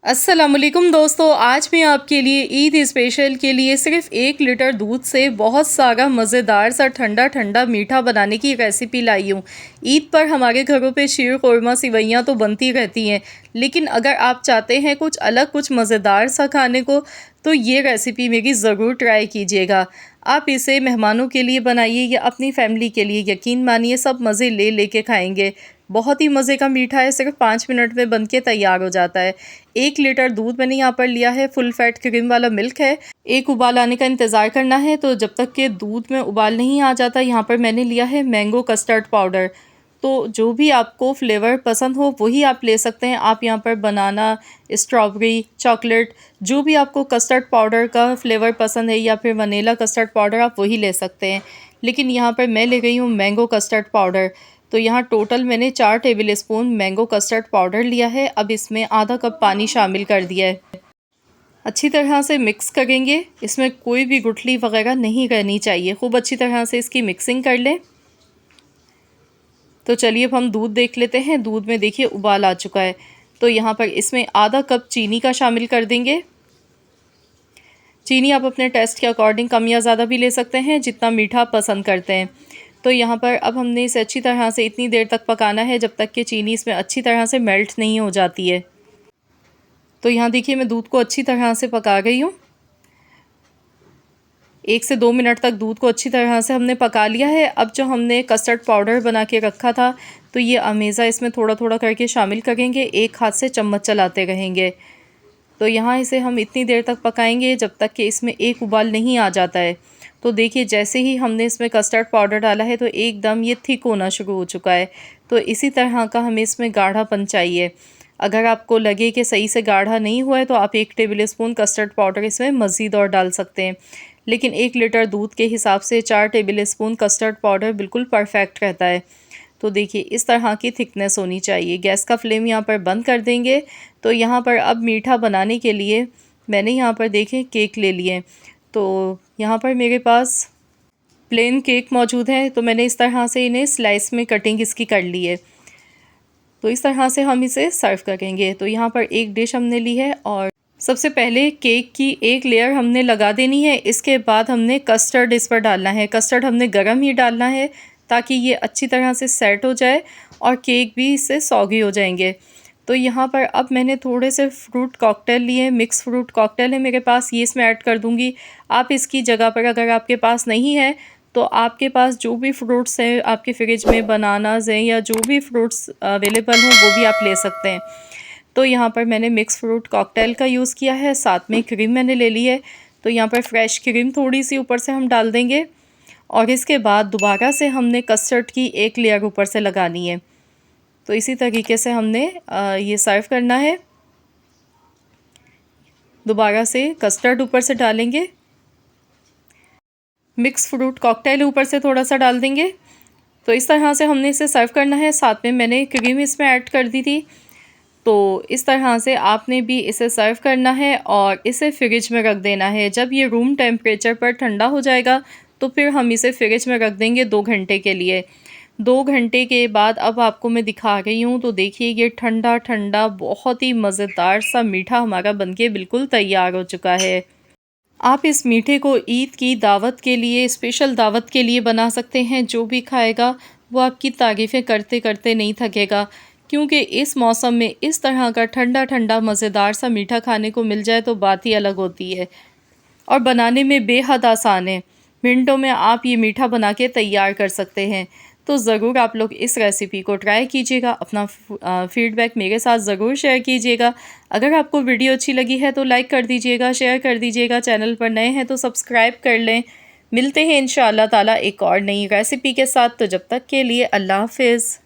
अस्सलामुअलैकुम दोस्तों, आज मैं आपके लिए ईद स्पेशल के लिए सिर्फ 1 लीटर दूध से बहुत सारा मज़ेदार सा ठंडा ठंडा मीठा बनाने की रेसिपी लाई हूँ। ईद पर हमारे घरों पे शीर कोरमा सिवैयाँ तो बनती रहती हैं, लेकिन अगर आप चाहते हैं कुछ अलग कुछ मज़ेदार सा खाने को तो ये रेसिपी मेरी ज़रूर ट्राई कीजिएगा। आप इसे मेहमानों के लिए बनाइए या अपनी फैमिली के लिए, यकीन मानिए सब मज़े ले लेके खाएंगे। बहुत ही मज़े का मीठा है, सिर्फ 5 मिनट में बन के तैयार हो जाता है। 1 लीटर दूध मैंने यहाँ पर लिया है, फुल फैट क्रीम वाला मिल्क है। एक उबाल आने का इंतज़ार करना है, तो जब तक के दूध में उबाल नहीं आ जाता, यहाँ पर मैंने लिया है मैंगो कस्टर्ड पाउडर। तो जो भी आपको फ्लेवर पसंद हो वही आप ले सकते हैं। आप यहाँ पर बनाना, स्ट्रॉबेरी, चॉकलेट, जो भी आपको कस्टर्ड पाउडर का फ्लेवर पसंद है या फिर वनीला कस्टर्ड पाउडर, आप वही ले सकते हैं। लेकिन यहाँ पर मैं ले गई हूँ मैंगो कस्टर्ड पाउडर। तो यहाँ टोटल मैंने 4 table spoon mango custard powder लिया है। अब इसमें आधा कप पानी शामिल कर दिया है। अच्छी तरह से मिक्स करेंगे, इसमें कोई भी गुठली वगैरह नहीं रहनी चाहिए। खूब अच्छी तरह से इसकी मिक्सिंग कर लें। तो चलिए अब हम दूध देख लेते हैं। दूध में देखिए उबाल आ चुका है। तो यहाँ पर इसमें आधा कप चीनी का शामिल कर देंगे। चीनी आप अपने टेस्ट के अकॉर्डिंग कम या ज़्यादा भी ले सकते हैं, जितना मीठा पसंद करते हैं। तो यहाँ पर अब हमने इसे अच्छी तरह से इतनी देर तक पकाना है जब तक कि चीनी इसमें अच्छी तरह से मेल्ट नहीं हो जाती है। तो यहाँ देखिए मैं दूध को अच्छी तरह से पका गई हूँ। 1 से 2 मिनट तक दूध को अच्छी तरह से हमने पका लिया है। अब जो हमने कस्टर्ड पाउडर बना के रखा था, तो ये अमेज़ा इसमें थोड़ा थोड़ा करके शामिल करेंगे, एक हाथ से चम्मच चलाते रहेंगे। तो यहाँ इसे हम इतनी देर तक पकाएंगे जब तक कि इसमें एक उबाल नहीं आ जाता है। तो देखिए जैसे ही हमने इसमें कस्टर्ड पाउडर डाला है तो एकदम ये थिक होना शुरू हो चुका है। तो इसी तरह का हमें इसमें गाढ़ापन चाहिए। अगर आपको लगे कि सही से गाढ़ा नहीं हुआ है तो आप 1 टेबल स्पून कस्टर्ड पाउडर इसमें मज़ीद और डाल सकते हैं। लेकिन 1 लीटर दूध के हिसाब से 4 टेबल स्पून कस्टर्ड पाउडर बिल्कुल परफेक्ट रहता है। तो देखिए इस तरह की थिकनेस होनी चाहिए। गैस का फ्लेम यहाँ पर बंद कर देंगे। तो यहाँ पर अब मीठा बनाने के लिए मैंने यहाँ पर देखें केक ले लिए। तो यहाँ पर मेरे पास प्लेन केक मौजूद है, तो मैंने इस तरह से इन्हें स्लाइस में कटिंग इसकी कर ली है। तो इस तरह से हम इसे सर्व करेंगे। तो यहाँ पर एक डिश हमने ली है और सबसे पहले केक की एक लेयर हमने लगा देनी है। इसके बाद हमने कस्टर्ड इस पर डालना है। कस्टर्ड हमने गर्म ही डालना है ताकि ये अच्छी तरह से सेट हो जाए और केक भी इससे सॉगी हो जाएंगे। तो यहाँ पर अब मैंने थोड़े से फ्रूट कॉकटेल लिए, मिक्स फ्रूट कॉकटेल है मेरे पास, ये इसमें ऐड कर दूँगी। आप इसकी जगह पर अगर आपके पास नहीं है तो आपके पास जो भी फ्रूट्स हैं आपके फ्रिज में, बनानाज हैं या जो भी फ्रूट्स अवेलेबल हों वो भी आप ले सकते हैं। तो यहाँ पर मैंने मिक्स फ्रूट कॉकटेल का यूज़ किया है, साथ में क्रीम मैंने ले ली है। तो यहाँ पर फ्रेश क्रीम थोड़ी सी ऊपर से हम डाल देंगे और इसके बाद दोबारा से हमने कस्टर्ड की एक लेयर ऊपर से लगानी है। तो इसी तरीके से हमने ये सर्व करना है। दोबारा से कस्टर्ड ऊपर से डालेंगे, मिक्स फ्रूट कॉकटेल ऊपर से थोड़ा सा डाल देंगे। तो इस तरह से हमने इसे सर्व करना है। साथ में मैंने क्रीम इसमें ऐड कर दी थी। तो इस तरह से आपने भी इसे सर्व करना है और इसे फ्रिज में रख देना है। जब ये रूम टेम्परेचर पर ठंडा हो जाएगा तो फिर हम इसे फ्रिज में रख देंगे 2 घंटे के लिए। 2 घंटे के बाद अब आपको मैं दिखा रही हूँ। तो देखिए ये ठंडा ठंडा बहुत ही मज़ेदार सा मीठा हमारा बनके बिल्कुल तैयार हो चुका है। आप इस मीठे को ईद की दावत के लिए, स्पेशल दावत के लिए बना सकते हैं। जो भी खाएगा वो आपकी तारीफ़ें करते करते नहीं थकेगा, क्योंकि इस मौसम में इस तरह का ठंडा ठंडा मज़ेदार सा मीठा खाने को मिल जाए तो बात ही अलग होती है। और बनाने में बेहद आसान है। मिनटों में आप ये मीठा बना के तैयार कर सकते हैं। तो ज़रूर आप लोग इस रेसिपी को ट्राई कीजिएगा। अपना फ़ीडबैक मेरे साथ ज़रूर शेयर कीजिएगा। अगर आपको वीडियो अच्छी लगी है तो लाइक कर दीजिएगा, शेयर कर दीजिएगा। चैनल पर नए हैं तो सब्सक्राइब कर लें। मिलते हैं इंशाअल्लाह ताला एक और नई रेसिपी के साथ। तो जब तक के लिए अल्लाह हाफ़िज़।